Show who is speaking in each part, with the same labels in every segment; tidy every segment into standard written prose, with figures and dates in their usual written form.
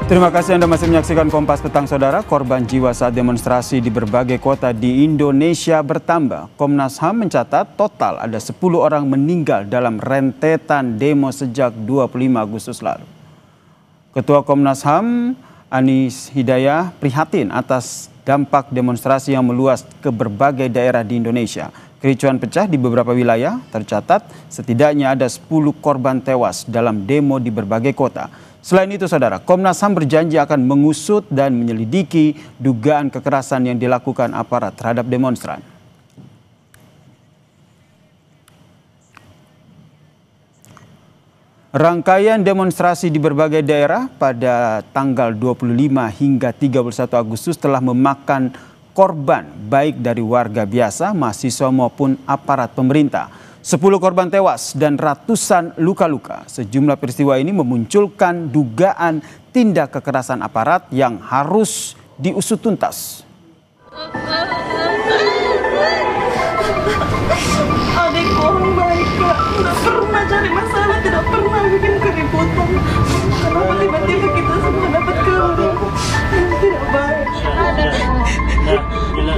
Speaker 1: Terima kasih Anda masih menyaksikan Kompas Petang, Saudara. Korban jiwa saat demonstrasi di berbagai kota di Indonesia bertambah. Komnas HAM mencatat total ada 10 orang meninggal dalam rentetan demo sejak 25 Agustus lalu. Ketua Komnas HAM, Anis Hidayah, prihatin atas dampak demonstrasi yang meluas ke berbagai daerah di Indonesia. Kericuan pecah di beberapa wilayah, tercatat setidaknya ada 10 korban tewas dalam demo di berbagai kota. Selain itu, Saudara, Komnas HAM berjanji akan mengusut dan menyelidiki dugaan kekerasan yang dilakukan aparat terhadap demonstran. Rangkaian demonstrasi di berbagai daerah pada tanggal 25 hingga 31 Agustus telah memakan korban baik dari warga biasa, mahasiswa maupun aparat pemerintah. 10 korban tewas dan ratusan luka-luka. Sejumlah peristiwa ini memunculkan dugaan tindak kekerasan aparat yang harus diusut tuntas.
Speaker 2: Adikku orang baik, Kak. Tidak pernah cari masalah, tidak pernah bikin keributan. Kenapa tiba-tiba kita semua dapat kabar yang tidak baik?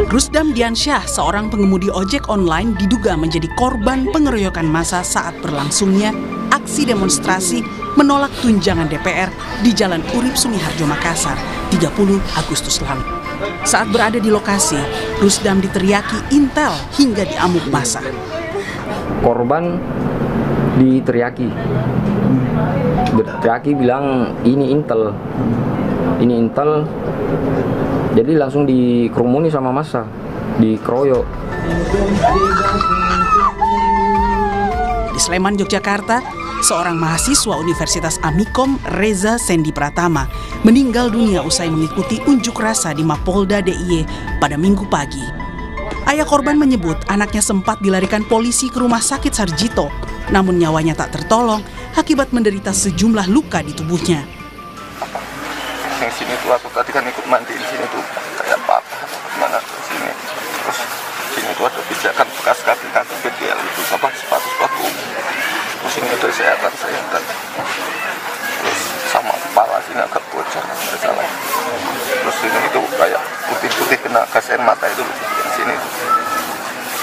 Speaker 3: Rusdam Diansyah, seorang pengemudi ojek online, diduga menjadi korban pengeroyokan massa saat berlangsungnya aksi demonstrasi menolak tunjangan DPR di Jalan Urip Sumiharjo, Makassar, 30 Agustus lalu. Saat berada di lokasi, Rusdam diteriaki intel hingga diamuk massa.
Speaker 4: Korban diteriaki bilang ini intel. Jadi langsung dikerumuni sama massa, dikeroyok.
Speaker 3: Di Sleman, Yogyakarta, seorang mahasiswa Universitas Amikom, Reza Sendi Pratama, meninggal dunia usai mengikuti unjuk rasa di Mapolda DIY pada Minggu pagi. Ayah korban menyebut anaknya sempat dilarikan polisi ke rumah sakit Sarjito, namun nyawanya tak tertolong akibat menderita sejumlah luka di tubuhnya.
Speaker 5: Yang sini tuh aku tadi kan ikut mandi di sini tuh kayak patah mana sini, terus sini tuh ada pijakan bekas kaki bedel itu sepatu, terus ini ada sayatan, terus sama kepala sini agak bocor salah, terus ini itu kayak putih kena gas air mata itu yang sini tuh.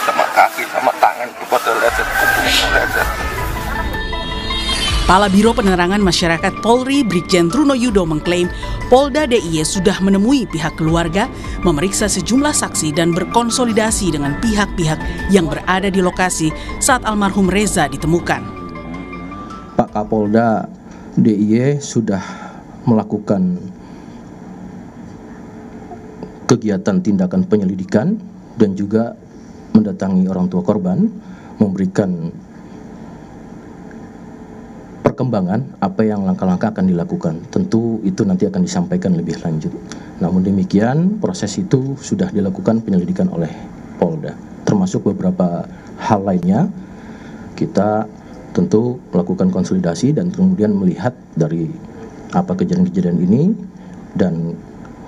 Speaker 5: Sama kaki sama tangan itu pada lecet, kupingnya lecet.
Speaker 3: Kepala Biro Penerangan Masyarakat Polri Brigjen Truno Yudo mengklaim Polda DIY sudah menemui pihak keluarga, memeriksa sejumlah saksi dan berkonsolidasi dengan pihak-pihak yang berada di lokasi saat almarhum Reza ditemukan.
Speaker 6: Pak Kapolda DIY sudah melakukan kegiatan tindakan penyelidikan dan juga mendatangi orang tua korban, memberikan perkembangan apa yang langkah-langkah akan dilakukan. Tentu itu nanti akan disampaikan lebih lanjut. Namun demikian proses itu sudah dilakukan penyelidikan oleh Polda. Termasuk beberapa hal lainnya kita tentu melakukan konsolidasi dan kemudian melihat dari apa kejadian-kejadian ini dan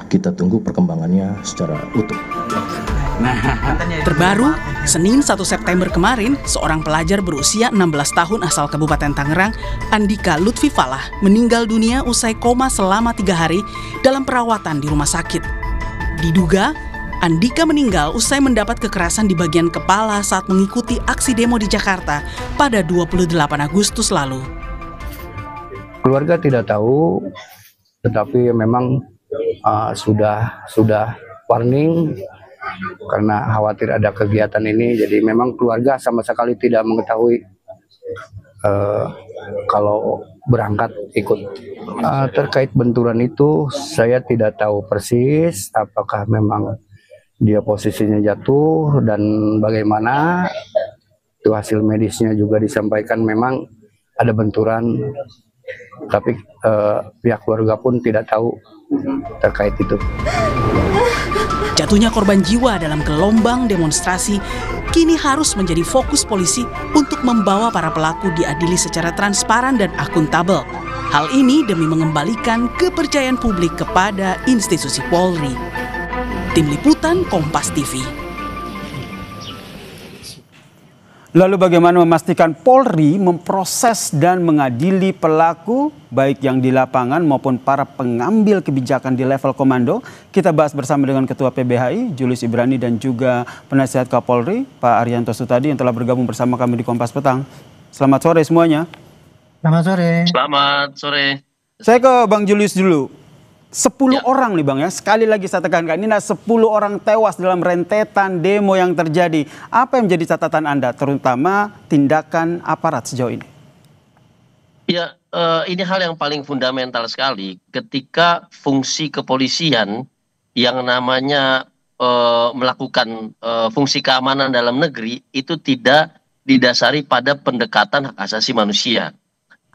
Speaker 6: kita tunggu perkembangannya secara utuh.
Speaker 3: Terbaru, Senin 1 September kemarin, seorang pelajar berusia 16 tahun asal Kabupaten Tangerang, Andika Lutfi Falah, meninggal dunia usai koma selama 3 hari dalam perawatan di rumah sakit. Diduga, Andika meninggal usai mendapat kekerasan di bagian kepala saat mengikuti aksi demo di Jakarta pada 28 Agustus lalu.
Speaker 7: Keluarga tidak tahu, tetapi memang sudah warning karena khawatir ada kegiatan ini, jadi memang keluarga sama sekali tidak mengetahui kalau berangkat ikut. Terkait benturan itu saya tidak tahu persis apakah memang dia posisinya jatuh dan bagaimana. Itu hasil medisnya juga disampaikan memang ada benturan, tapi pihak keluarga pun tidak tahu terkait itu.
Speaker 3: Jatuhnya korban jiwa dalam gelombang demonstrasi kini harus menjadi fokus polisi untuk membawa para pelaku diadili secara transparan dan akuntabel. Hal ini demi mengembalikan kepercayaan publik kepada institusi Polri. Tim Liputan Kompas TV.
Speaker 1: Lalu bagaimana memastikan Polri memproses dan mengadili pelaku baik yang di lapangan maupun para pengambil kebijakan di level komando? Kita bahas bersama dengan Ketua PBHI Julius Ibrani dan juga Penasihat Kapolri Pak Arianto Sutadi yang telah bergabung bersama kami di Kompas Petang. Selamat sore semuanya.
Speaker 8: Selamat sore.
Speaker 9: Selamat sore.
Speaker 1: Saya ke Bang Julius dulu. 10 orang nih Bang ya, sekali lagi saya tekankan ini 10 orang tewas dalam rentetan demo yang terjadi. Apa yang menjadi catatan Anda terutama tindakan aparat sejauh ini?
Speaker 9: Ya, ini hal yang paling fundamental sekali ketika fungsi kepolisian yang namanya melakukan fungsi keamanan dalam negeri itu tidak didasari pada pendekatan hak asasi manusia.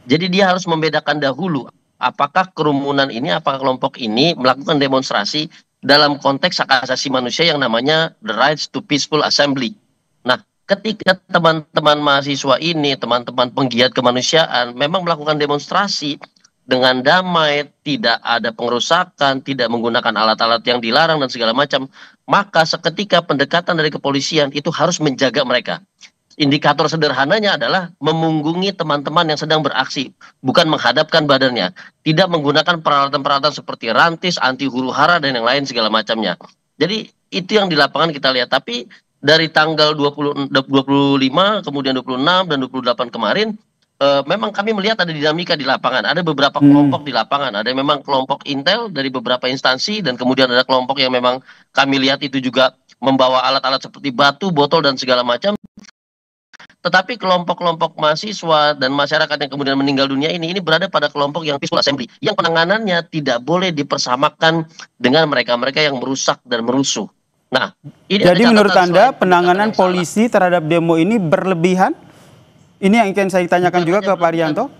Speaker 9: Jadi dia harus membedakan dahulu apakah kerumunan ini, apakah kelompok ini melakukan demonstrasi dalam konteks hak asasi manusia yang namanya the rights to peaceful assembly. Nah, ketika teman-teman mahasiswa ini, teman-teman penggiat kemanusiaan memang melakukan demonstrasi dengan damai, tidak ada pengerusakan, tidak menggunakan alat-alat yang dilarang dan segala macam, maka seketika pendekatan dari kepolisian itu harus menjaga mereka. Indikator sederhananya adalah memunggungi teman-teman yang sedang beraksi, bukan menghadapkan badannya, tidak menggunakan peralatan-peralatan seperti rantis, anti huru-hara dan yang lain segala macamnya. Jadi itu yang di lapangan kita lihat. Tapi dari tanggal 25, kemudian 26 dan 28 kemarin, memang kami melihat ada dinamika di lapangan. Ada beberapa kelompok di lapangan. Ada memang kelompok intel dari beberapa instansi dan kemudian ada kelompok yang memang kami lihat itu juga membawa alat-alat seperti batu, botol dan segala macam. Tetapi kelompok-kelompok mahasiswa dan masyarakat yang kemudian meninggal dunia ini berada pada kelompok yang peaceful assembly, yang penanganannya tidak boleh dipersamakan dengan mereka-mereka yang merusak dan merusuh. Nah, ini
Speaker 1: jadi menurut Anda penanganan polisi terhadap demo ini berlebihan? Ini yang ingin saya tanyakan juga ke Pak Arianto.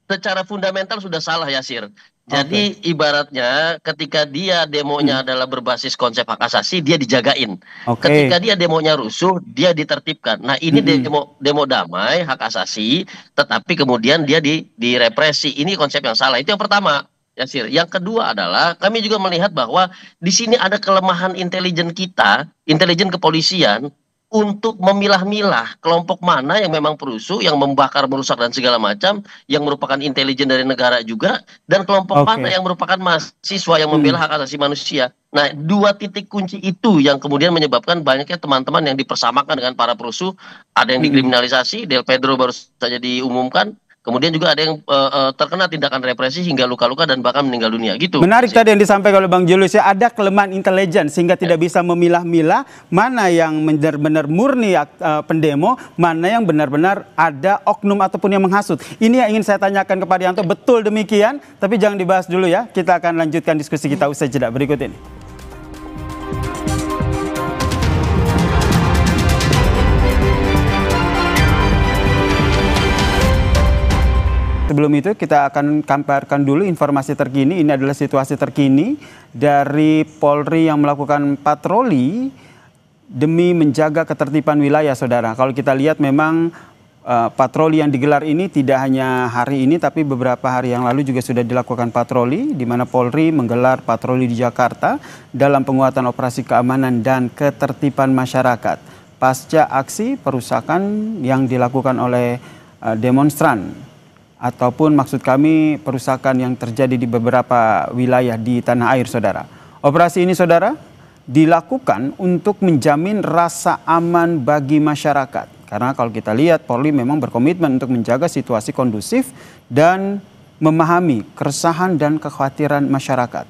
Speaker 9: Secara fundamental sudah salah, Yasir. Jadi ibaratnya ketika dia demonya adalah berbasis konsep hak asasi, dia dijagain. Ketika dia demonya rusuh, dia ditertibkan. Nah, ini demo damai, hak asasi, tetapi kemudian dia direpresi. Ini konsep yang salah. Itu yang pertama, Yasir. Yang kedua adalah kami juga melihat bahwa di sini ada kelemahan intelijen kita, intelijen kepolisian, untuk memilah-milah kelompok mana yang memang perusuh, yang membakar, merusak dan segala macam, yang merupakan intelijen dari negara juga, dan kelompok mana yang merupakan mahasiswa yang membela hak asasi manusia. Nah, dua titik kunci itu yang kemudian menyebabkan banyaknya teman-teman yang dipersamakan dengan para perusuh, ada yang dikriminalisasi, Del Pedro baru saja diumumkan, kemudian juga ada yang terkena tindakan represi hingga luka-luka dan bahkan meninggal dunia. Gitu.
Speaker 1: Menarik tadi yang disampaikan oleh Bang Julius ya, ada kelemahan intelijen sehingga tidak bisa memilah-milah mana yang benar-benar murni pendemo, mana yang benar-benar ada oknum ataupun yang menghasut. Ini yang ingin saya tanyakan kepada Arianto, betul demikian, tapi jangan dibahas dulu ya. Kita akan lanjutkan diskusi kita usai jeda berikut ini. Sebelum itu kita akan kabarkan dulu informasi terkini. Ini adalah situasi terkini dari Polri yang melakukan patroli demi menjaga ketertiban wilayah, saudara. Kalau kita lihat memang patroli yang digelar ini tidak hanya hari ini, tapi beberapa hari yang lalu juga sudah dilakukan patroli, di mana Polri menggelar patroli di Jakarta dalam penguatan operasi keamanan dan ketertiban masyarakat pasca aksi perusakan yang dilakukan oleh demonstran. Ataupun maksud kami perusakan yang terjadi di beberapa wilayah di tanah air, saudara. Operasi ini, saudara, dilakukan untuk menjamin rasa aman bagi masyarakat. Karena kalau kita lihat, Polri memang berkomitmen untuk menjaga situasi kondusif dan memahami keresahan dan kekhawatiran masyarakat.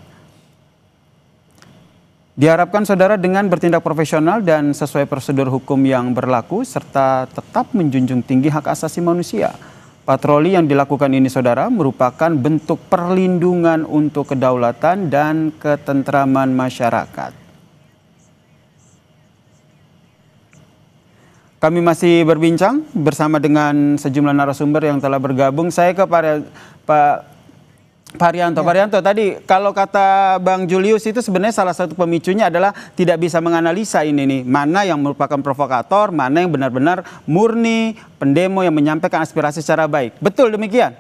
Speaker 1: Diharapkan, saudara, dengan bertindak profesional dan sesuai prosedur hukum yang berlaku, serta tetap menjunjung tinggi hak asasi manusia. Patroli yang dilakukan ini, saudara, merupakan bentuk perlindungan untuk kedaulatan dan ketentraman masyarakat. Kami masih berbincang bersama dengan sejumlah narasumber yang telah bergabung. Saya ke Pak Arianto. Pak Arianto, tadi kalau kata Bang Julius itu sebenarnya salah satu pemicunya adalah tidak bisa menganalisa ini nih, mana yang merupakan provokator, mana yang benar-benar murni pendemo yang menyampaikan aspirasi secara baik. Betul demikian?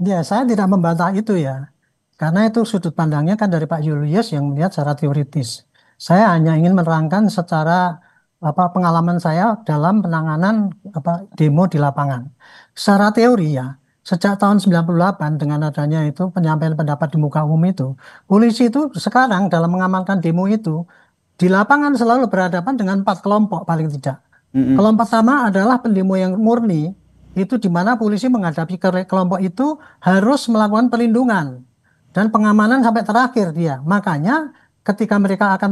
Speaker 8: Ya, saya tidak membantah itu ya. Karena itu sudut pandangnya kan dari Pak Julius yang melihat secara teoritis. Saya hanya ingin menerangkan secara pengalaman saya dalam penanganan demo di lapangan. Secara teori ya, sejak tahun 98 dengan adanya itu penyampaian pendapat di muka umum itu, polisi itu sekarang dalam mengamankan demo itu di lapangan selalu berhadapan dengan 4 kelompok paling tidak. Kelompok pertama adalah pendemo yang murni, itu di mana polisi menghadapi kelompok itu harus melakukan perlindungan dan pengamanan sampai terakhir dia. Makanya ketika mereka akan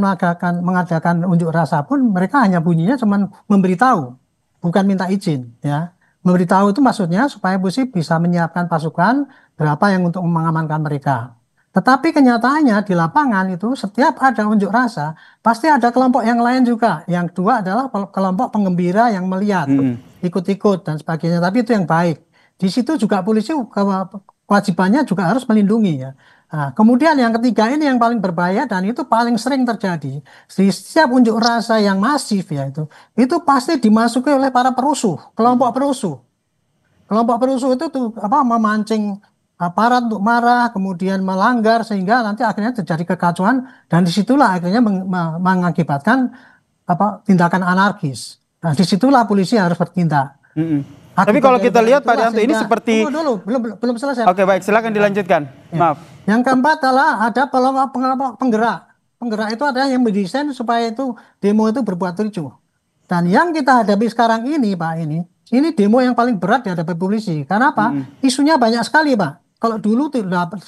Speaker 8: mengadakan unjuk rasa pun mereka hanya bunyinya cuma memberitahu, bukan minta izin ya. Memberitahu itu maksudnya supaya polisi bisa menyiapkan pasukan berapa yang untuk mengamankan mereka. Tetapi kenyataannya di lapangan itu setiap ada unjuk rasa pasti ada kelompok yang lain juga. Yang kedua adalah kelompok penggembira yang melihat, ikut-ikut dan sebagainya. Tapi itu yang baik. Di situ juga polisi kewajibannya juga harus melindungi ya. Nah, kemudian yang ketiga ini yang paling berbahaya dan itu paling sering terjadi di setiap unjuk rasa yang masif ya itu pasti dimasuki oleh para perusuh, kelompok perusuh. Kelompok perusuh itu tuh memancing aparat untuk marah, kemudian melanggar sehingga nanti akhirnya terjadi kekacauan dan disitulah akhirnya mengakibatkan tindakan anarkis. Nah, disitulah polisi harus bertindak.
Speaker 1: Tapi kalau kita lihat Pak Arianto ini seperti
Speaker 8: belum selesai.
Speaker 1: Oke, baik, silakan dilanjutkan. Ya. Maaf.
Speaker 8: Yang keempat adalah ada kelompok penggerak. Penggerak itu adalah yang mendesain supaya itu demo itu berbuat ricuh. Dan yang kita hadapi sekarang ini Pak, ini demo yang paling berat dihadapi polisi. Karena apa? Isunya banyak sekali Pak. Kalau dulu 98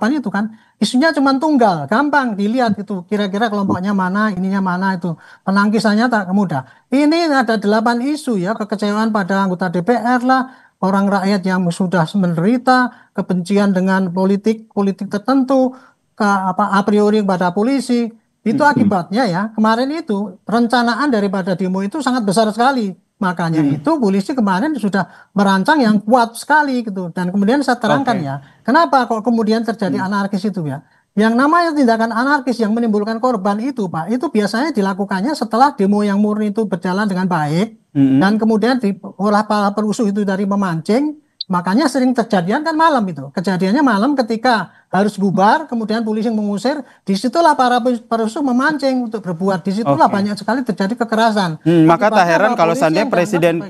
Speaker 8: itu kan isunya cuma tunggal, gampang dilihat itu kira-kira kelompoknya mana, ininya mana itu. Penangkisannya tak mudah. Ini ada 8 isu ya, kekecewaan pada anggota DPR lah, orang rakyat yang sudah menderita, kebencian dengan politik tertentu, a priori pada polisi. Itu akibatnya ya, kemarin itu perencanaan daripada demo itu sangat besar sekali. Makanya itu polisi kemarin sudah merancang yang kuat sekali gitu. Dan kemudian saya terangkan ya, kenapa kok kemudian terjadi anarkis itu ya. Yang namanya tindakan anarkis yang menimbulkan korban itu Pak, itu biasanya dilakukannya setelah demo yang murni itu berjalan dengan baik. Dan kemudian olah para perusuh itu dari memancing. Makanya sering terjadian kan malam itu. Kejadiannya malam ketika harus bubar, kemudian polisi mengusir. Disitulah para perusuh memancing untuk berbuat. Disitulah banyak sekali terjadi kekerasan.
Speaker 1: Maka tak heran kalau seandainya Presiden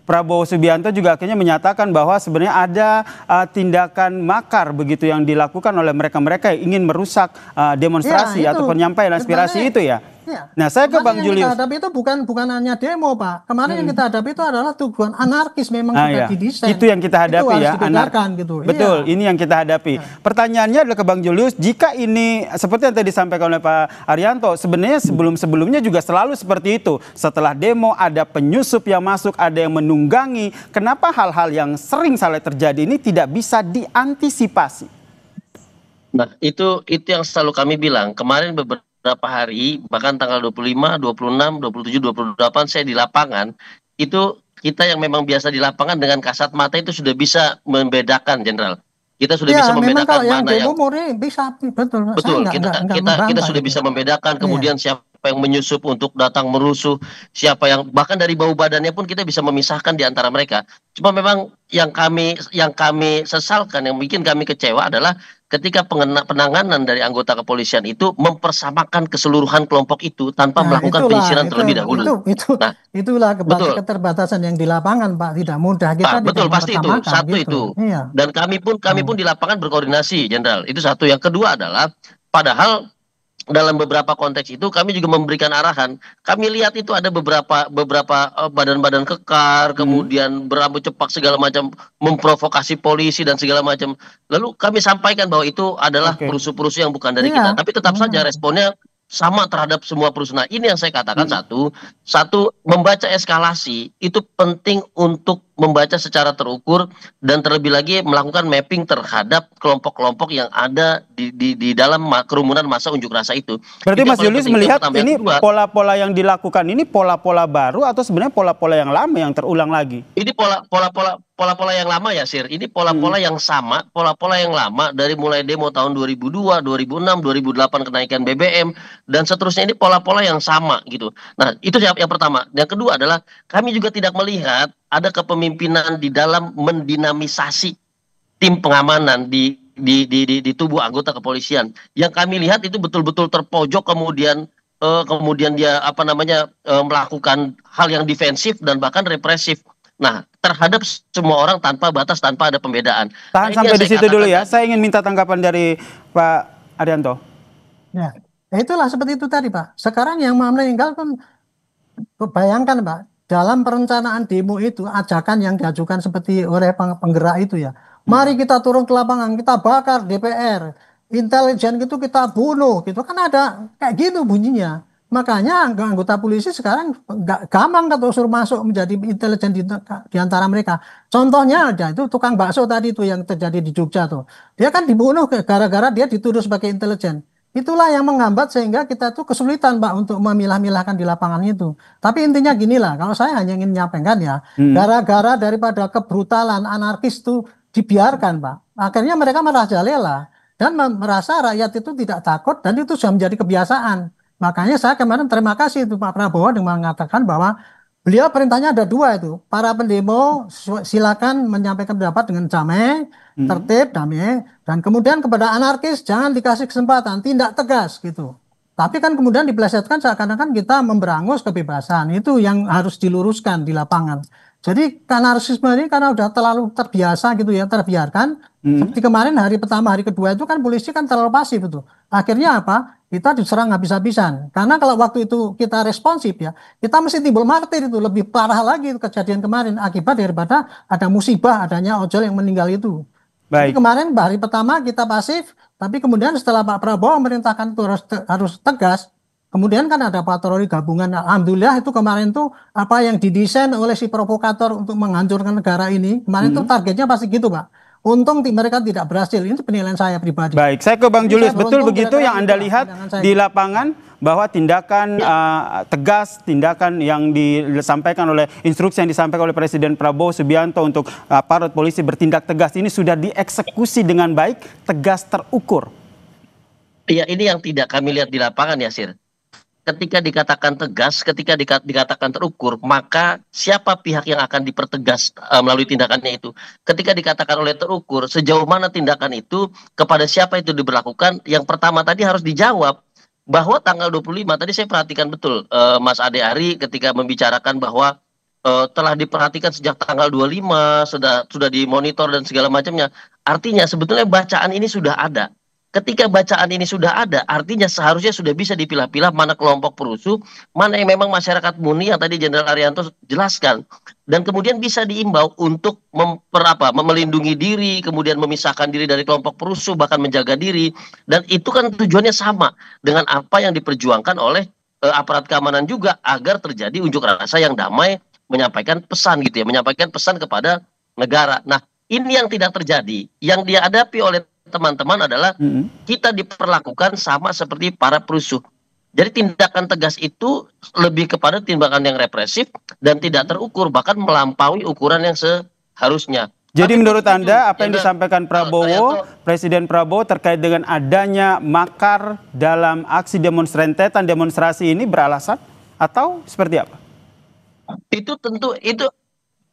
Speaker 1: Prabowo Subianto juga akhirnya menyatakan bahwa sebenarnya ada tindakan makar begitu yang dilakukan oleh mereka-mereka yang ingin merusak demonstrasi atau penyampaian aspirasi itu ya. Ya. Nah, saya ke Bang Julius.
Speaker 8: Yang kita hadapi itu bukan hanya demo, Pak. Kemarin yang kita hadapi itu adalah tujuan anarkis memang sudah didesain.
Speaker 1: Itu yang kita hadapi ya,
Speaker 8: gitu.
Speaker 1: Betul, ini yang kita hadapi. Pertanyaannya adalah ke Bang Julius, jika ini seperti yang tadi disampaikan oleh Pak Arianto, sebenarnya sebelum-sebelumnya juga selalu seperti itu. Setelah demo ada penyusup yang masuk, ada yang menunggangi. Kenapa hal-hal yang sering salah terjadi ini tidak bisa diantisipasi?
Speaker 9: Nah, itu yang selalu kami bilang. Kemarin beberapa hari, bahkan tanggal 25, 26, 27, 28 saya di lapangan, itu kita yang memang biasa di lapangan dengan kasat mata itu sudah bisa membedakan, Jenderal. Kita sudah bisa membedakan mana yang
Speaker 8: bisa, betul.
Speaker 9: Kita sudah bisa membedakan kemudian siapa yang menyusup untuk datang merusuh, siapa yang bahkan dari bau badannya pun kita bisa memisahkan di antara mereka. Cuma memang yang kami sesalkan, yang bikin kami kecewa adalah ketika penanganan dari anggota kepolisian itu mempersamakan keseluruhan kelompok itu tanpa melakukan penyisiran terlebih dahulu.
Speaker 8: Itulah keterbatasan yang di lapangan, Pak, tidak mudah kita.
Speaker 9: Betul, pasti itu satu gitu. Itu. Iya. Dan kami pun di lapangan berkoordinasi, Jenderal. Itu satu. Yang kedua adalah padahal dalam beberapa konteks itu kami juga memberikan arahan. Kami lihat itu ada beberapa badan-badan kekar, kemudian berambut cepak segala macam, memprovokasi polisi dan segala macam. Lalu kami sampaikan bahwa itu adalah perusuh-perusuh yang bukan dari kita. Tapi tetap saja responnya sama terhadap semua perusuh. Nah, ini yang saya katakan satu membaca eskalasi itu penting untuk membaca secara terukur dan terlebih lagi melakukan mapping terhadap kelompok-kelompok yang ada di dalam kerumunan masa unjuk rasa itu.
Speaker 1: Berarti Mas Julius melihat ini pola-pola yang dilakukan ini pola-pola baru atau sebenarnya pola-pola yang lama yang terulang lagi?
Speaker 9: Ini pola-pola yang lama ya, Sir. Ini pola-pola yang sama, pola-pola yang lama dari mulai demo tahun 2002, 2006, 2008 kenaikan BBM dan seterusnya, ini pola-pola yang sama gitu. Nah, itu yang pertama. Yang kedua adalah kami juga tidak melihat ada kepemimpinan di dalam mendinamisasi tim pengamanan di tubuh anggota kepolisian. Yang kami lihat itu betul-betul terpojok, kemudian kemudian dia melakukan hal yang defensif dan bahkan represif. Nah, terhadap semua orang tanpa batas, tanpa ada pembedaan.
Speaker 1: Tahan sampai di situ dulu ya. Saya ingin minta tanggapan dari Pak Arianto.
Speaker 8: Ya, itulah seperti itu tadi Pak. Sekarang yang meninggal pun, bayangkan Pak, dalam perencanaan demo itu, ajakan yang diajukan seperti oleh penggerak itu ya. Mari kita turun ke lapangan, kita bakar DPR, intelijen gitu kita bunuh, gitu kan ada kayak gitu bunyinya. Makanya anggota polisi sekarang nggak gampang kalau suruh masuk menjadi intelijen di antara mereka. Contohnya ada itu tukang bakso tadi itu yang terjadi di Jogja tuh. Dia kan dibunuh gara-gara dia dituduh sebagai intelijen. Itulah yang menghambat sehingga kita tuh kesulitan Pak untuk memilah-milahkan di lapangan itu. Tapi intinya gini lah, kalau saya hanya ingin menyampaikan ya, gara-gara daripada kebrutalan anarkis itu dibiarkan Pak. Akhirnya mereka merajalela dan merasa rakyat itu tidak takut dan itu sudah menjadi kebiasaan. Makanya saya kemarin terima kasih itu Pak Prabowo dengan mengatakan bahwa beliau perintahnya ada dua itu. Para pendemo silakan menyampaikan pendapat dengan damai, tertib, damai. Dan kemudian kepada anarkis jangan dikasih kesempatan, tindak tegas gitu. Tapi kan kemudian dipelesetkan seakan-akan kita memberangus kebebasan. Itu yang harus diluruskan di lapangan. Jadi anarkisme ini karena udah terlalu terbiasa gitu ya, terbiarkan. Seperti kemarin hari pertama, hari kedua itu kan polisi kan terlalu pasif itu. Akhirnya apa? Kita diserang habis-habisan. Karena kalau waktu itu kita responsif ya, kita mesti timbul martir itu. Lebih parah lagi itu kejadian kemarin. Akibat daripada ada musibah, adanya ojol yang meninggal itu. Jadi kemarin hari pertama kita pasif, tapi kemudian setelah Pak Prabowo memerintahkan itu harus tegas, kemudian kan ada patroli gabungan. Alhamdulillah itu kemarin tuh apa yang didesain oleh si provokator untuk menghancurkan negara ini, kemarin tuh targetnya pasti gitu Pak. Untung mereka tidak berhasil. Ini penilaian saya pribadi.
Speaker 1: Baik, saya ke Bang Julius. Betul begitu yang Anda lihat di lapangan bahwa tindakan tegas, tindakan yang disampaikan oleh instruksi yang disampaikan oleh Presiden Prabowo Subianto untuk aparat polisi bertindak tegas ini sudah dieksekusi dengan baik, tegas, terukur.
Speaker 9: Iya, ini yang tidak kami lihat di lapangan ya, Sir. Ketika dikatakan tegas, ketika dikatakan terukur, maka siapa pihak yang akan dipertegas melalui tindakannya itu? Ketika dikatakan oleh terukur, sejauh mana tindakan itu, kepada siapa itu diberlakukan? Yang pertama tadi harus dijawab bahwa tanggal 25, tadi saya perhatikan betul Mas Ade Ari ketika membicarakan bahwa telah diperhatikan sejak tanggal 25, sudah dimonitor dan segala macamnya. Artinya sebetulnya bacaan ini sudah ada. Ketika bacaan ini sudah ada, artinya seharusnya sudah bisa dipilah-pilah mana kelompok perusuh, mana yang memang masyarakat murni yang tadi Jenderal Arianto jelaskan. Dan kemudian bisa diimbau untuk melindungi diri, kemudian memisahkan diri dari kelompok perusuh, bahkan menjaga diri. Dan itu kan tujuannya sama dengan apa yang diperjuangkan oleh aparat keamanan juga, agar terjadi unjuk rasa yang damai, menyampaikan pesan gitu ya, menyampaikan pesan kepada negara. Nah, ini yang tidak terjadi. Yang dihadapi oleh teman-teman adalah kita diperlakukan sama seperti para perusuh. Jadi tindakan tegas itu lebih kepada tindakan yang represif dan tidak terukur, bahkan melampaui ukuran yang seharusnya.
Speaker 1: Jadi menurut Anda apa yang disampaikan Prabowo, Presiden Prabowo terkait dengan adanya makar dalam aksi rentetan demonstrasi ini beralasan atau seperti apa?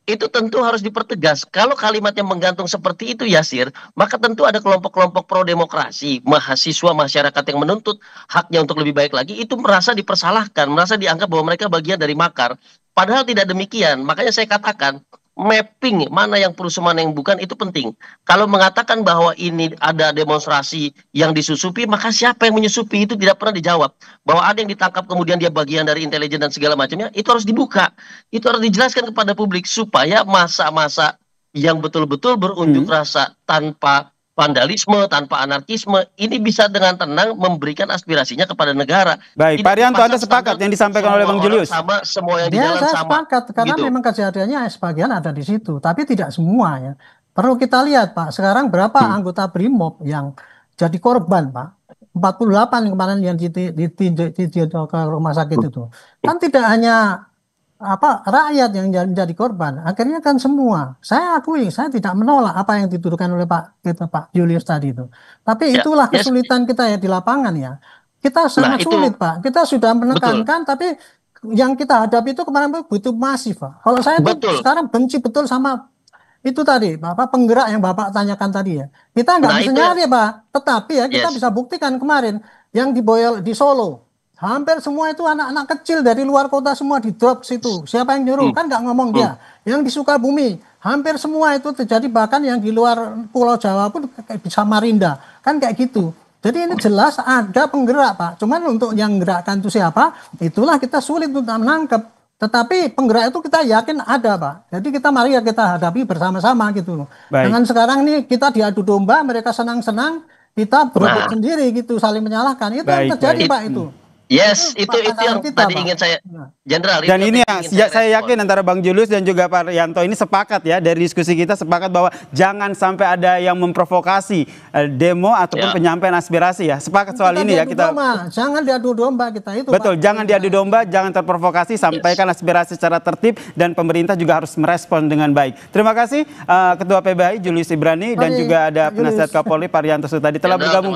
Speaker 1: Itu tentu harus dipertegas. Kalau kalimatnya menggantung seperti itu, Yasir, maka tentu ada kelompok-kelompok pro-demokrasi, mahasiswa, masyarakat yang menuntut haknya untuk lebih baik lagi, itu merasa dipersalahkan, merasa dianggap bahwa mereka bagian dari makar. Padahal tidak demikian. Makanya saya katakan, mapping mana yang perusuh mana yang bukan itu penting. Kalau mengatakan bahwa ini ada demonstrasi yang disusupi, maka siapa yang menyusupi itu tidak pernah dijawab. Bahwa ada yang ditangkap kemudian dia bagian dari intelijen dan segala macamnya, itu harus dibuka. Itu harus dijelaskan kepada publik supaya masa-masa yang betul-betul berunjuk rasa tanpa vandalisme, tanpa anarkisme, ini bisa dengan tenang memberikan aspirasinya kepada negara. Baik, Pak Arianto, Anda sepakat yang disampaikan oleh Bang Julius?
Speaker 9: Sama, semua yang di jalan
Speaker 8: saya
Speaker 9: sama.
Speaker 8: Sepakat, karena
Speaker 9: gitu.
Speaker 8: memang kejadiannya sebagian ada di situ, tapi tidak semua ya. Perlu kita lihat Pak, sekarang berapa anggota BRIMOB yang jadi korban Pak? 48 kemarin yang ditinjau ke rumah sakit itu. Kan tidak hanya rakyat yang menjadi korban, akhirnya kan semua. Saya akui, saya tidak menolak apa yang dituduhkan oleh Pak Julius tadi itu. Tapi itulah kesulitan kita ya di lapangan ya. Kita sangat sulit Pak. Kita sudah menekankan, tapi yang kita hadapi itu kemarin begitu masif Pak. Kalau saya tuh sekarang benci betul sama itu tadi, Bapak penggerak yang Bapak tanyakan tadi ya. Kita nggak bisa nyari Pak, tetapi ya kita bisa buktikan kemarin yang di Solo. Hampir semua itu anak-anak kecil dari luar kota semua di drop situ. Siapa yang nyuruh? Kan nggak ngomong dia. Yang di Sukabumi, hampir semua itu terjadi, bahkan yang di luar Pulau Jawa pun kayak di Samarinda. Kan kayak gitu. Jadi ini jelas ada penggerak, Pak. Cuman untuk yang gerakkan itu siapa, itulah kita sulit untuk menangkap. Tetapi penggerak itu kita yakin ada, Pak. Jadi mari kita hadapi bersama-sama gitu loh. Jangan sekarang nih kita diadu domba, mereka senang-senang, kita berebut sendiri gitu, saling menyalahkan. Itu yang terjadi, Pak, itu.
Speaker 9: Yes, itu yang tadi ingin saya, Jenderal.
Speaker 1: Dan ini saya yakin antara Bang Julius dan juga Pak Rianto ini sepakat ya, dari diskusi kita sepakat bahwa jangan sampai ada yang memprovokasi demo ataupun penyampaian aspirasi ya. Sepakat soal ini ya kita.
Speaker 8: Jangan diadu domba kita itu.
Speaker 1: Betul, Pak. Jangan diadu domba, jangan terprovokasi, sampaikan aspirasi secara tertib dan pemerintah juga harus merespon dengan baik. Terima kasih Ketua PBHI Julius Ibrani dan juga ada penasihat Kapolri Pak Rianto Sutadi telah bergabung bersama